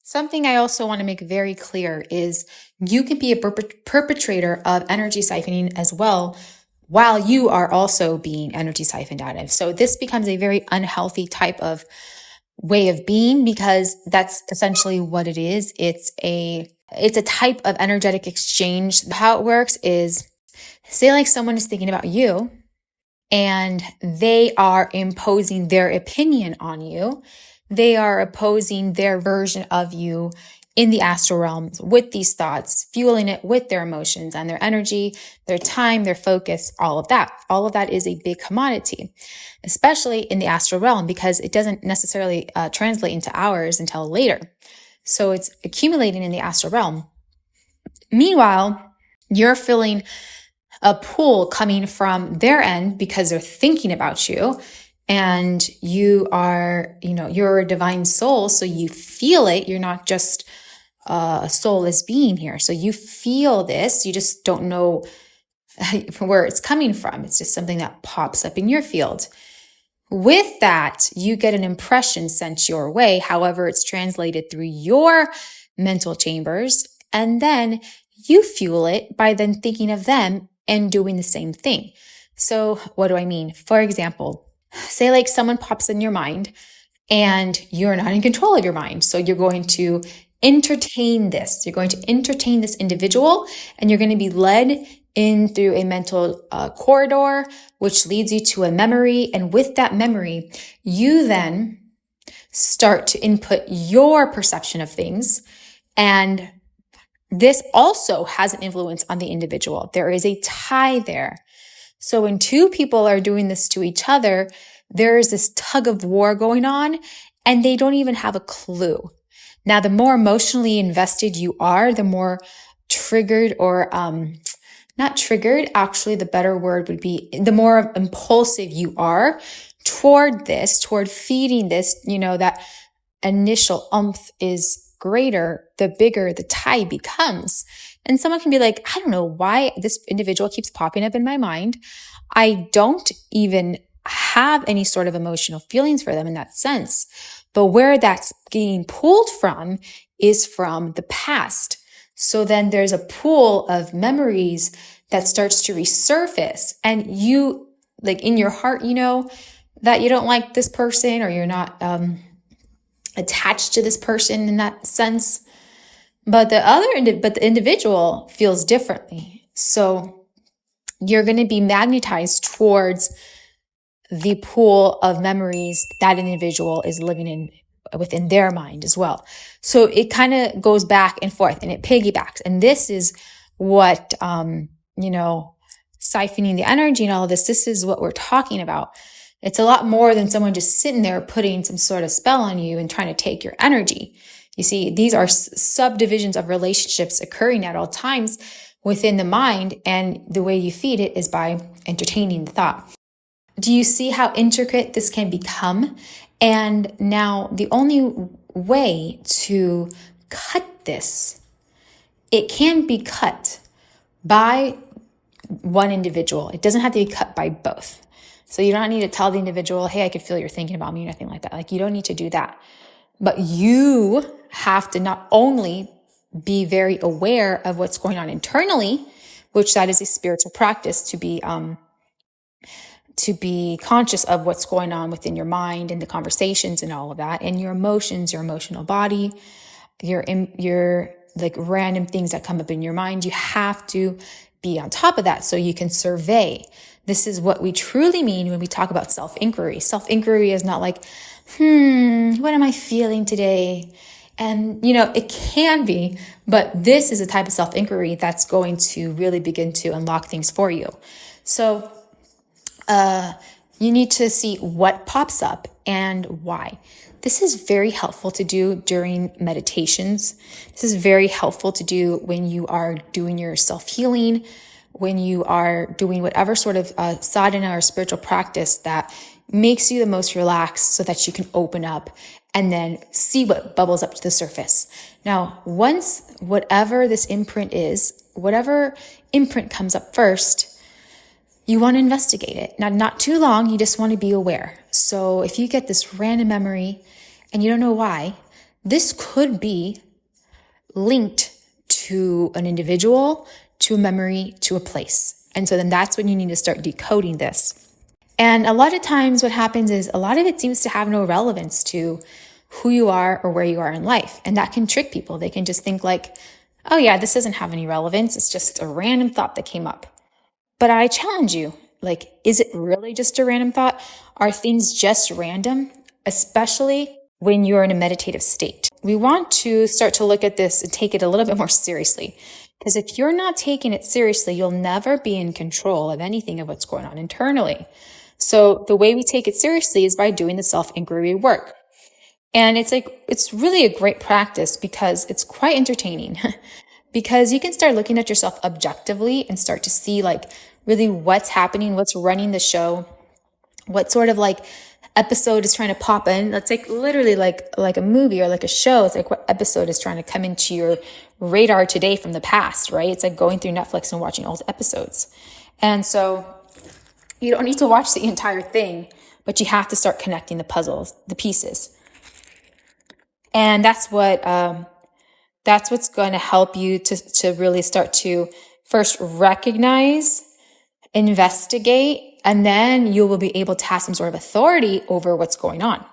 Something I also want to make very clear is you can be a perpetrator of energy siphoning as well, while you are also being energy siphoned out of. So this becomes a very unhealthy type of way of being, because that's essentially what it is. It's a type of energetic exchange. How it works is, say like someone is thinking about you and they are imposing their opinion on you. They are opposing their version of you in the astral realms with these thoughts, fueling it with their emotions and their energy, their time, their focus, all of that. All of that is a big commodity, especially in the astral realm, because it doesn't necessarily translate into ours until later. So it's accumulating in the astral realm. Meanwhile, you're feeling a pull coming from their end because they're thinking about you. And you are, you're a divine soul, so you feel it. You're not just a soulless being here. So you feel this. You just don't know where it's coming from. It's just something that pops up in your field. With that, you get an impression sent your way. However, it's translated through your mental chambers. And then you fuel it by then thinking of them and doing the same thing. So what do I mean? For example, say like someone pops in your mind and you're not in control of your mind. So you're going to entertain this. You're going to entertain this individual, and you're going to be led in through a mental corridor, which leads you to a memory. And with that memory, you then start to input your perception of things. And this also has an influence on the individual. There is a tie there. So when two people are doing this to each other, there is this tug of war going on, and they don't even have a clue. Now, the more emotionally invested you are, the more triggered, or not triggered, actually the better word would be, the more impulsive you are toward feeding this, that initial umph is greater, the bigger the tie becomes. And someone can be like, I don't know why this individual keeps popping up in my mind. I don't even have any sort of emotional feelings for them in that sense. But where that's getting pulled from is from the past. So then there's a pool of memories that starts to resurface. And you, like in your heart, that you don't like this person, or you're not attached to this person in that sense. But the individual feels differently. So you're going to be magnetized towards the pool of memories that an individual is living in within their mind as well. So it kind of goes back and forth, and it piggybacks. And this is what, siphoning the energy and all of this is what we're talking about. It's a lot more than someone just sitting there putting some sort of spell on you and trying to take your energy. You see, these are subdivisions of relationships occurring at all times within the mind, and the way you feed it is by entertaining the thought. Do you see how intricate this can become? And now the only way to cut this, it can be cut by one individual. It doesn't have to be cut by both. So you don't need to tell the individual, hey, I could feel you're thinking about me, nothing like that. Like, you don't need to do that. But you have to not only be very aware of what's going on internally, which that is a spiritual practice, to be conscious of what's going on within your mind and the conversations and all of that, and your emotions, your emotional body, your like random things that come up in your mind. You have to be on top of that so you can survey. This is what we truly mean when we talk about self-inquiry. Self-inquiry is not like, what am I feeling today? And, it can be, but this is a type of self-inquiry that's going to really begin to unlock things for you. So, you need to see what pops up and why. This is very helpful to do during meditations. This is very helpful to do when you are doing your self-healing, when you are doing whatever sort of sadhana or spiritual practice that makes you the most relaxed, so that you can open up and then see what bubbles up to the surface. Now, once whatever this imprint is, whatever imprint comes up first, you want to investigate it. Now, not too long, you just want to be aware. So if you get this random memory and you don't know why, this could be linked to an individual, to a memory, to a place. And so then that's when you need to start decoding this. And a lot of times what happens is a lot of it seems to have no relevance to who you are or where you are in life. And that can trick people. They can just think like, oh yeah, this doesn't have any relevance. It's just a random thought that came up. But I challenge you, like, is it really just a random thought? Are things just random? Especially when you're in a meditative state. We want to start to look at this and take it a little bit more seriously. Because if you're not taking it seriously, you'll never be in control of anything of what's going on internally. So the way we take it seriously is by doing the self-inquiry work. And it's really a great practice because it's quite entertaining because you can start looking at yourself objectively and start to see like really what's happening, what's running the show, what sort of like episode is trying to pop in. That's like literally like a movie or like a show. It's like what episode is trying to come into your radar today from the past, right? It's like going through Netflix and watching old episodes. And so you don't need to watch the entire thing, but you have to start connecting the puzzles, the pieces. And that's what's going to help you to really start to first recognize, investigate, and then you will be able to have some sort of authority over what's going on.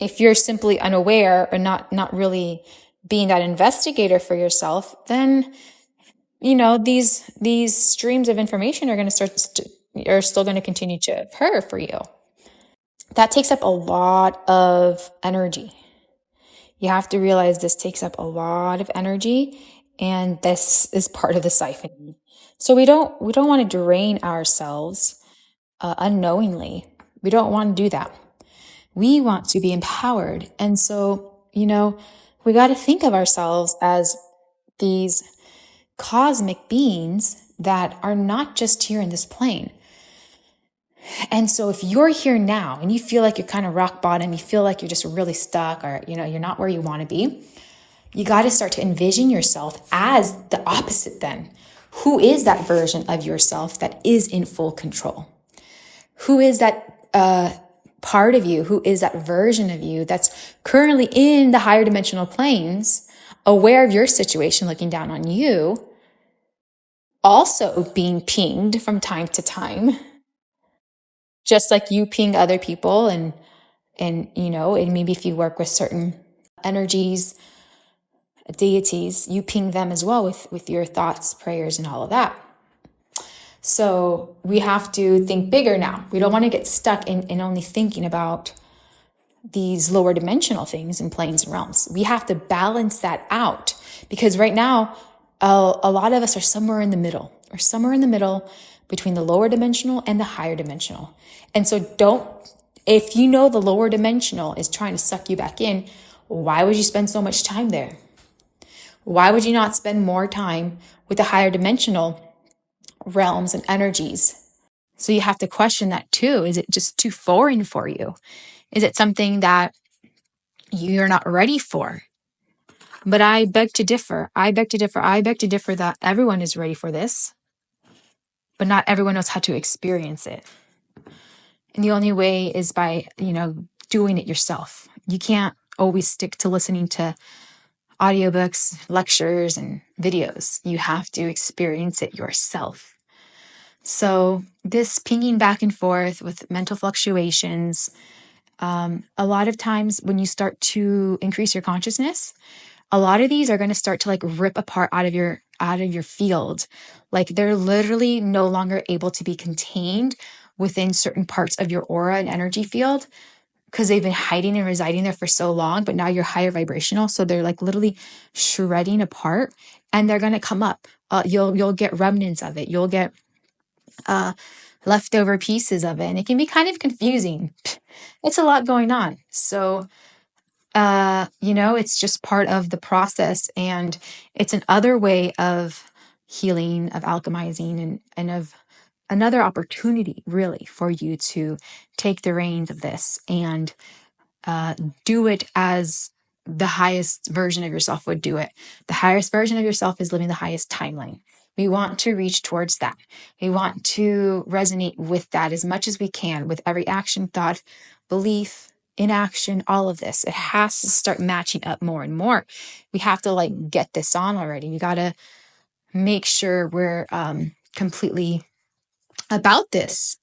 If you're simply unaware or not really being that investigator for yourself, then these streams of information are still going to continue to occur for you. That takes up a lot of energy. You have to realize this takes up a lot of energy, and this is part of the siphoning. So we don't want to drain ourselves unknowingly. We don't want to do that. We want to be empowered. And so, we got to think of ourselves as these cosmic beings that are not just here in this plane. And so if you're here now and you feel like you're kind of rock bottom, you feel like you're just really stuck or, you're not where you want to be, you got to start to envision yourself as the opposite then. Who is that version of yourself that is in full control? Who is that part of you? Who is that version of you that's currently in the higher dimensional planes, aware of your situation, looking down on you, also being pinged from time to time, just like you ping other people and maybe if you work with certain energies, deities, you ping them as well with your thoughts, prayers, and all of that. So we have to think bigger now. We don't want to get stuck in only thinking about these lower dimensional things in planes and realms. We have to balance that out because right now, a lot of us are somewhere in the middle between the lower dimensional and the higher dimensional. And so if you know the lower dimensional is trying to suck you back in, why would you spend so much time there? Why would you not spend more time with the higher dimensional realms and energies? So you have to question that too. Is it just too foreign for you? Is it something that you're not ready for? But I beg to differ. I beg to differ that everyone is ready for this, but not everyone knows how to experience it. And the only way is by, doing it yourself. You can't always stick to listening to audiobooks, lectures, and videos. You have to experience it yourself. So this pinging back and forth with mental fluctuations, a lot of times when you start to increase your consciousness, a lot of these are going to start to like rip apart out of your field. Like they're literally no longer able to be contained within certain parts of your aura and energy field because they've been hiding and residing there for so long, but now you're higher vibrational. So they're like literally shredding apart and they're going to come up. You'll get remnants of it. You'll get leftover pieces of it. And it can be kind of confusing. It's a lot going on. So it's just part of the process, and it's another way of healing, of alchemizing, and of another opportunity really for you to take the reins of this and do it as the highest version of yourself would do it. The highest version of yourself is living the highest timeline. We want to reach towards that. We want to resonate with that as much as we can, with every action, thought, belief, inaction, all of this. It has to start matching up more and more. We have to like get this on already. We got to make sure we're completely about this.